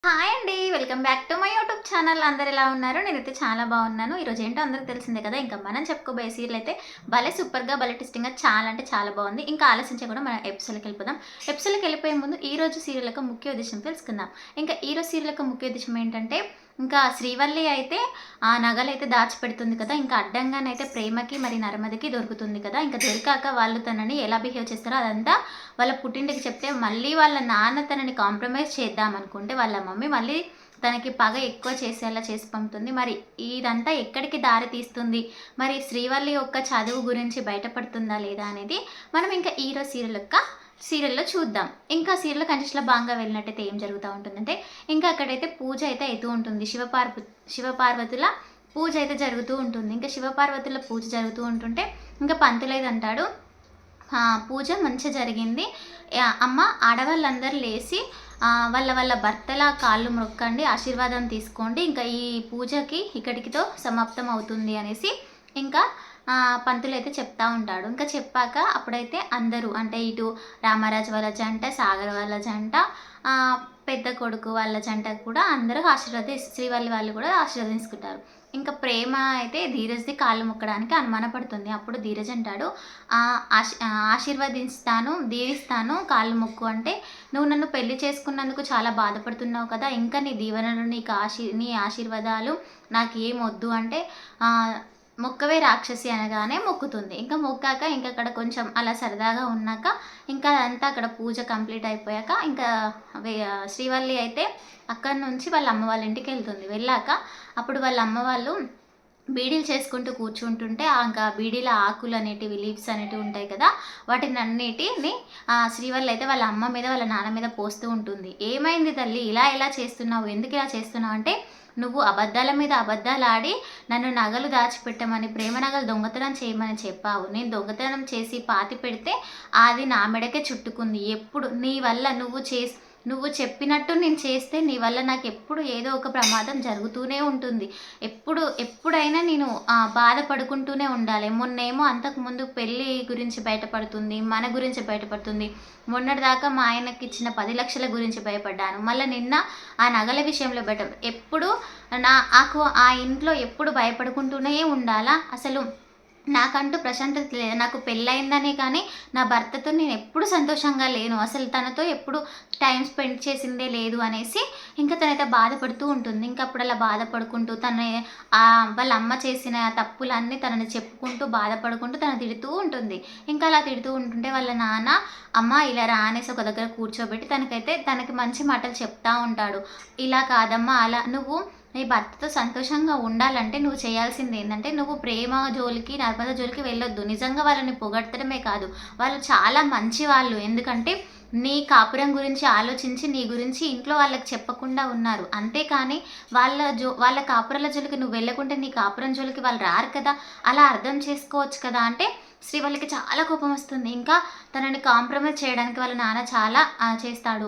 Hi అండి. Welcome back to my YouTube channel. అందరు ఎలా ఉన్నారు? నేనైతే చాలా బాగున్నాను. ఈరోజు ఏంటో అందరికి తెలిసిందే కదా! ఇంకా మనం చెప్పుకోబోయే సీరియల్ అయితే భలే సూపర్‌గా, భలే ట్విస్టింగ్‌గా చాలా అంటే చాలా బాగుంది. ఇంకా ఆలోచించకుండా మనం ఎపిసోడ్‌లోకి వెళ్ళిపోదాం. ఎపిసోడ్‌లోకి వెళ్ళిపోయే ముందు ఈరోజు సీరియల్ యొక్క ముఖ్య ఉద్దేశం తెలుసుకుందాం. ఇంకా ఈరోజు సీరియల్ యొక్క ముఖ్య ఉద్దేశం ఏంటంటే, ఇంకా శ్రీవల్లి అయితే ఆ నగలైతే దాచిపెడుతుంది కదా! ఇంకా అడ్డంగానైతే ప్రేమకి మరి నర్మదకి దొరుకుతుంది కదా! ఇంకా దొరికాక వాళ్ళు తనని ఎలా బిహేవ్ చేస్తారో అదంతా వాళ్ళ పుట్టింటికి చెప్తే, మళ్ళీ వాళ్ళ నాన్న తనని కాంప్రమైజ్ చేద్దామనుకుంటే వాళ్ళ మమ్మీ మళ్ళీ తనకి పగ ఎక్కువ చేసేలా చేసి పంపుతుంది. మరి ఇదంతా ఎక్కడికి దారి తీస్తుంది? మరి శ్రీవల్లి యొక్క చదువు గురించి బయటపడుతుందా లేదా అనేది మనం ఇంకా ఈరోజు సీరియల్‌లో చూద్దాం. ఇంకా సీరియల్ కంటిన్యూస్‌లో భాగంగా వెళ్ళినట్టయితే ఏం జరుగుతా ఉంటుందంటే, ఇంకా అక్కడైతే పూజ అయితే అయితూ ఉంటుంది. శివపార్వతుల పూజ అయితే జరుగుతూ ఉంటుంది. ఇంకా శివపార్వతుల పూజ జరుగుతూ ఉంటుంటే ఇంకా పంతులైతే అంటాడు, పూజ మంచిగా జరిగింది. అమ్మ ఆడవాళ్ళందరూ లేసి వాళ్ళ వాళ్ళ భర్తల కాళ్ళు మొక్కండి, ఆశీర్వాదం తీసుకోండి. ఇంకా ఈ పూజకి ఇక్కడికితో సమాప్తం అవుతుంది అనేసి ఇంకా పంతులైతే చెప్తా ఉంటాడు. ఇంకా చెప్పాక అప్పుడైతే అందరూ అంటే ఇటు రామరాజు వాళ్ళ జంట, సాగర్ వాళ్ళ జంట, పెద్ద కొడుకు వాళ్ళ జంట కూడా అందరూ శ్రీవల్లి వాళ్ళు కూడా ఆశీర్వదించుకుంటారు. ఇంకా ప్రేమ అయితే ధీరజ్‌ది కాళ్ళు మొక్కడానికి అనుమానపడుతుంది. అప్పుడు ధీరజ్ అంటాడు, దీవిస్తాను కాళ్ళు మొక్కు అంటే, నువ్వు నన్ను పెళ్లి చేసుకున్నందుకు చాలా బాధపడుతున్నావు కదా! ఇంకా నీ దీవెనలు, నీ ఆశీర్వాదాలు నాకేమొద్దు అంటే, మొక్కవే రాక్షసి అనగానే మొక్కుతుంది. ఇంకా మొక్కాక ఇంక అక్కడ కొంచెం అలా సరదాగా ఉన్నాక ఇంకా అదంతా అక్కడ పూజ కంప్లీట్ అయిపోయాక ఇంకా శ్రీవల్లి అయితే అక్కడి నుంచి వాళ్ళ అమ్మ వాళ్ళ ఇంటికి వెళ్తుంది. వెళ్ళాక అప్పుడు వాళ్ళ అమ్మ వాళ్ళు బీడీలు చేసుకుంటూ కూర్చుంటుంటే ఇంకా బీడీల ఆకులు అనేటివి, లీవ్స్ అనేటివి ఉంటాయి కదా! వాటిని అన్నిటిని శ్రీవల్లి అయితే వాళ్ళ అమ్మ మీద వాళ్ళ నాన్న మీద పోస్తూ ఉంటుంది. ఏమైంది తల్లి, ఇలా ఎలా చేస్తున్నావు, ఎందుకు ఇలా చేస్తున్నావు అంటే, నువ్వు అబద్ధాల మీద అబద్ధాలు ఆడి నన్ను నగలు దాచిపెట్టమని, ప్రేమ నగలు దొంగతనం చేయమని చెప్పావు. నేను దొంగతనం చేసి పాతి పెడితే అది నా మెడకే చుట్టుకుంది. ఎప్పుడు నీ వల్ల నువ్వు చెప్పినట్టు నేను చేస్తే నీ వల్ల నాకు ఎప్పుడు ఏదో ఒక ప్రమాదం జరుగుతూనే ఉంటుంది. ఎప్పుడైనా నేను బాధపడుకుంటూనే ఉండాలి. మొన్నేమో అంతకుముందు పెళ్ళి గురించి బయటపడుతుంది, మన గురించి బయటపడుతుంది. మొన్నటిదాకా మా ఆయనకి ఇచ్చిన 10 లక్షల గురించి భయపడ్డాను. మళ్ళీ నిన్న ఆ నగల విషయంలో ఎప్పుడు నాకు ఆ ఇంట్లో ఎప్పుడు భయపడుకుంటూనే ఉండాలా? అసలు నాకంటూ ప్రశాంతత లేదు. నాకు పెళ్ళయిందనే కానీ నా భర్తతో నేను ఎప్పుడు సంతోషంగా లేను. అసలు తనతో ఎప్పుడు టైం స్పెండ్ చేసిందే లేదు అనేసి ఇంకా తనైతే బాధపడుతూ ఉంటుంది. ఇంకా అప్పుడు అలా బాధపడుకుంటూ వాళ్ళ అమ్మ చేసిన తప్పులన్నీ తనని చెప్పుకుంటూ బాధపడుకుంటూ తను తిడుతూ ఉంటుంది. ఇంకా అలా తిడుతూ ఉంటుంటే వాళ్ళ నాన్న, అమ్మ ఇలా రా అనేసి ఒక దగ్గర కూర్చోబెట్టి తనకి మంచి మాటలు చెప్తా ఉంటాడు. ఇలా కాదమ్మా, అలా నువ్వు నీ భర్తతో సంతోషంగా ఉండాలంటే నువ్వు చేయాల్సింది ఏంటంటే, నువ్వు ప్రేమ జోలికి, నర్మద జోలికి వెళ్ళొద్దు. నిజంగా వాళ్ళని పొగడతడమే కాదు, వాళ్ళు చాలా మంచి వాళ్ళు. ఎందుకంటే నీ కాపురం గురించి ఆలోచించి నీ గురించి ఇంట్లో వాళ్ళకి చెప్పకుండా ఉన్నారు. అంతేకాని వాళ్ళ కాపురాల జోలికి నువ్వు వెళ్ళకుంటే నీ కాపురం జోలికి వాళ్ళు రారు కదా! అలా అర్థం చేసుకోవచ్చు కదా అంటే శ్రీవల్లికి చాలా కోపం వస్తుంది. ఇంకా తనని కాంప్రమైజ్ చేయడానికి వాళ్ళ నాన్న చాలా చేస్తాడు.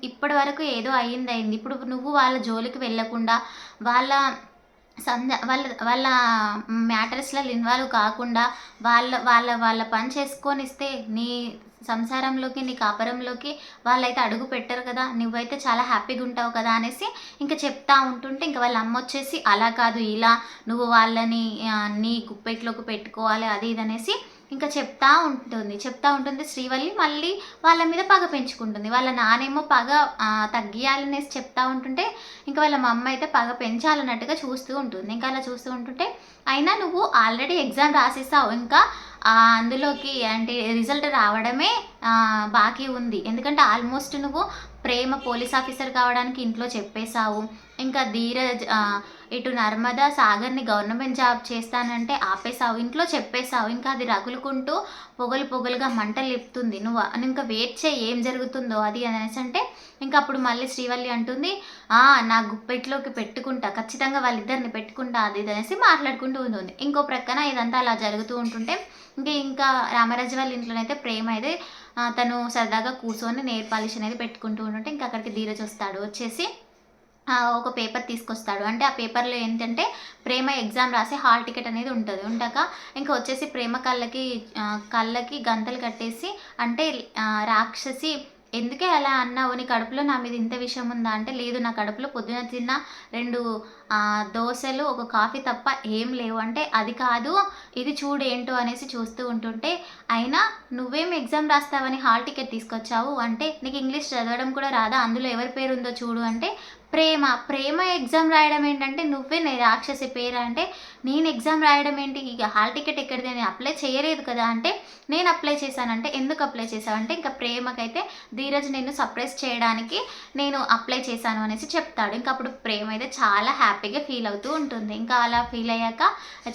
ఇప్పటి వరకు ఏదో అయింది. ఇప్పుడు నువ్వు వాళ్ళ జోలికి వెళ్ళకుండా వాళ్ళ వాళ్ళ మ్యాటర్స్‌లలో ఇన్వాల్వ్ కాకుండా వాళ్ళ వాళ్ళ వాళ్ళ పని చేసుకొనిస్తే నీ సంసారంలోకి, నీ కాపురంలోకి వాళ్ళైతే అడుగు పెట్టరు కదా! నువ్వైతే చాలా హ్యాపీగా ఉంటావు కదా అనేసి ఇంక చెప్తా ఉంటుంటే, ఇంక వాళ్ళ అమ్మొచ్చేసి అలా కాదు, ఇలా నువ్వు వాళ్ళని నీ గుప్పెట్లోకి పెట్టుకోవాలి అది ఇది అనేసి ఇంకా చెప్తా ఉంటుంది శ్రీవల్లి. మళ్ళీ వాళ్ళ మీద పగ పెంచుకుంటుంది. వాళ్ళ నానేమో పగ తగ్గియాలనేసి చెప్తా ఉంటుంటే, ఇంకా వాళ్ళ మమ్మ అయితే పగ పెంచాలన్నట్టుగా చూస్తూ ఉంటుంది. ఇంకా అలా చూస్తూ ఉంటుంటే, అయినా నువ్వు ఆల్రెడీ ఎగ్జామ్ రాసేసావు. ఇంకా అందులోకి అంటే రిజల్ట్ రావడమే బాకీ ఉంది. ఎందుకంటే ఆల్మోస్ట్ నువ్వు ప్రేమ పోలీస్ ఆఫీసర్ కావడానికి ఇంట్లో చెప్పేశావు. ఇంకా ధీరజ్ ఇటు నర్మద, సాగర్‌ని గవర్నమెంట్ జాబ్ చేస్తానంటే ఆపేశావు. ఇంట్లో చెప్పేశావు. ఇంకా అది రగులుకుంటూ పొగలుగా మంటలు లేపుతుంది. నువ్వు ఇంకా వెయిట్ చేయి ఏం జరుగుతుందో అది అనేసి అంటే, ఇంకా అప్పుడు మళ్ళీ శ్రీవల్లి అంటుంది, నా గుప్పెట్లోకి పెట్టుకుంటా, ఖచ్చితంగా వాళ్ళిద్దరిని పెట్టుకుంటా అది ఇది అనేసి మాట్లాడుకుంటూ ఉంటుంది. ఇంకో ప్రక్కన ఇదంతా అలా జరుగుతూ ఉంటుంటే, ఇంకా రామరాజు వాళ్ళ ఇంట్లోనైతే ప్రేమ అయితే తను సరదాగా కూర్చొని నెయిల్ పాలిష్ అనేది పెట్టుకుంటూ ఉంటుంటే, ఇంకా అక్కడికి ధీరజ్ వస్తాడు. వచ్చేసి ఒక పేపర్ తీసుకొస్తాడు. అంటే ఆ పేపర్‌లో ఏంటంటే ప్రేమ ఎగ్జామ్ రాసే హాల్ టికెట్ అనేది ఉంటది. ఉంటాక ఇంకా వచ్చేసి ప్రేమ కళ్ళకి గంతలు కట్టేసి, అంటే రాక్షసి ఎందుకే అలా అన్నావు, నీ కడుపులో నా మీద ఇంత విషయం ఉందా అంటే, లేదు నా కడుపులో పొద్దున తిన్న 2 దోసలు, ఒక కాఫీ తప్ప ఏం లేవు అంటే, అది కాదు ఇది చూడు ఏంటో అనేసి చూస్తూ ఉంటుంటే, అయినా నువ్వేం ఎగ్జామ్ రాస్తావని హాల్ టికెట్ తీసుకొచ్చావు అంటే, నీకు ఇంగ్లీష్ చదవడం కూడా రాదా, అందులో ఎవరి పేరు ఉందో చూడు అంటే, ప్రేమ ఎగ్జామ్ రాయడం ఏంటంటే, నువ్వే రాక్షసి పేరు అంటే, నేను ఎగ్జామ్ రాయడం ఏంటి, ఇక హాల్ టికెట్ ఎక్కడిది, నేను అప్లై చేయలేదు కదా అంటే, నేను అప్లై చేశానంటే, ఎందుకు అప్లై చేశావంటే, ఇంకా ప్రేమకైతే ధీరజ్ నేను సర్ప్రైజ్ చేయడానికి నేను అప్లై చేశాను అనేసి చెప్తాడు. ఇంకా అప్పుడు ప్రేమ అయితే చాలా హ్యాపీగా ఫీల్ అవుతూ ఉంటుంది. ఇంకా అలా ఫీల్ అయ్యాక,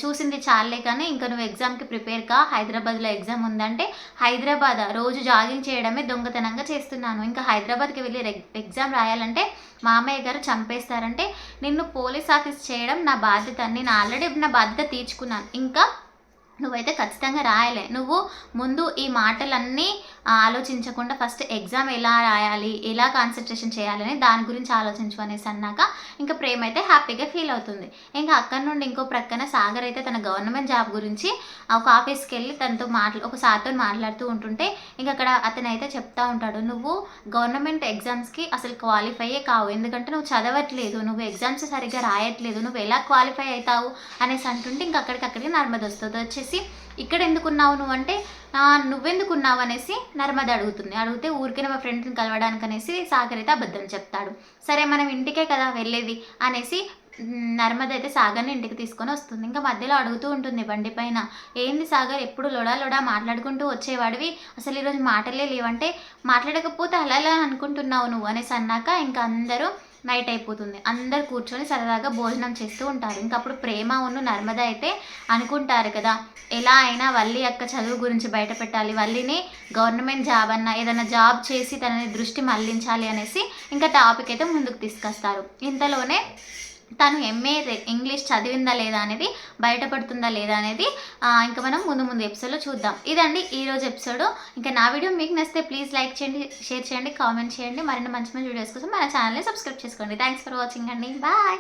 చూసింది చాలే కానీ ఇంకా నువ్వు ఎగ్జామ్కి ప్రిపేర్ కా, హైదరాబాద్లో ఎగ్జామ్ ఉందంటే, హైదరాబాద్ రోజు జాగింగ్ చేయడమే దొంగతనంగా చేస్తున్నాను, ఇంకా హైదరాబాద్కి వెళ్ళి ఎగ్జామ్ రాయాలంటే మామయ్య గారు చంపేస్తారంటే, నిన్ను పోలీస్ ఆఫీస్ చేయడం నా బాధ్యత, నేను ఆల్రెడీ నా బాధ్యత తీర్చుకున్నాను, ఇంకా నువ్వైతే ఖచ్చితంగా రాయలే. నువ్వు ముందు ఈ మాటలన్నీ ఆలోచించకుండా ఫస్ట్ ఎగ్జామ్ ఎలా రాయాలి, ఎలా కాన్సన్ట్రేషన్ చేయాలని దాని గురించి ఆలోచించు అనేసి అన్నాక, ఇంకా ప్రేమ అయితే హ్యాపీగా ఫీల్ అవుతుంది. ఇంకా అక్కడి నుండి ఇంకో ప్రక్కన సాగర్ అయితే తన గవర్నమెంట్ జాబ్ గురించి ఒక ఆఫీస్కి వెళ్ళి తనతో ఒక సార్తో మాట్లాడుతూ ఉంటుంటే, ఇంక అక్కడ అతను అయితే చెప్తా ఉంటాడు, నువ్వు గవర్నమెంట్ ఎగ్జామ్స్కి అసలు క్వాలిఫైయే కావు, ఎందుకంటే నువ్వు చదవట్లేదు, నువ్వు ఎగ్జామ్స్ సరిగ్గా రాయట్లేదు, నువ్వు ఎలా క్వాలిఫై అవుతావు అనేసి అంటుంటే, ఇంక అక్కడికి నర్మద వస్తుంది. వచ్చేసి ఇక్కడ ఎందుకున్నావు నువ్వు అంటే, నువ్వెందుకున్నావు అనేసి నర్మద అడిగితే, ఊరికే మా ఫ్రెండ్ని కలవడానికి అనేసి సాగర్ అయితే అబద్ధం చెప్తాడు. సరే మనం ఇంటికే కదా వెళ్ళేది అనేసి నర్మద అయితే సాగర్ని ఇంటికి తీసుకొని వస్తుంది. ఇంకా మధ్యలో అడుగుతూ ఉంటుంది బండి పైన, ఏంది సాగర్ ఎప్పుడు లొడా మాట్లాడుకుంటూ వచ్చేవాడివి, అసలు ఈరోజు మాటలే లేవంటే, మాట్లాడకపోతే అలా అనుకుంటున్నావు నువ్వు అనేసి అన్నాక, ఇంకా అందరూ నైట్ అయిపోతుంది. అందరు కూర్చొని సరదాగా భోజనం చేస్తూ ఉంటారు. ఇంకా అప్పుడు ప్రేమ ఉన్ను నర్మద అయితే అనుకుంటారు కదా, ఎలా అయినా వల్లి అక్క చదువు గురించి బయట పెట్టాలి, వల్లిని గవర్నమెంట్ జాబ్ అన్న ఏదైనా జాబ్ చేసి తనని దృష్టి మళ్లించాలి అనేసి ఇంకా టాపిక్ అయితే ముందుకు తీసుకొస్తారు. ఇంతలోనే తను ఎంఏ ఇంగ్లీష్ చదివిందా లేదా అనేది, బయటపడుతుందా లేదా అనేది ఇంకా మనం ముందు ఎపిసోడ్లో చూద్దాం. ఇదండి ఈరోజు ఎపిసోడ్. ఇంకా నా వీడియో మీకు నచ్చితే ప్లీజ్ లైక్ చేయండి, షేర్ చేయండి, కామెంట్ చేయండి. మరిన్ని మంచి వీడియోస్ కోసం మన ఛానల్ని సబ్స్క్రైబ్ చేసుకోండి. థ్యాంక్స్ ఫర్ వాచింగ్ అండి. బాయ్.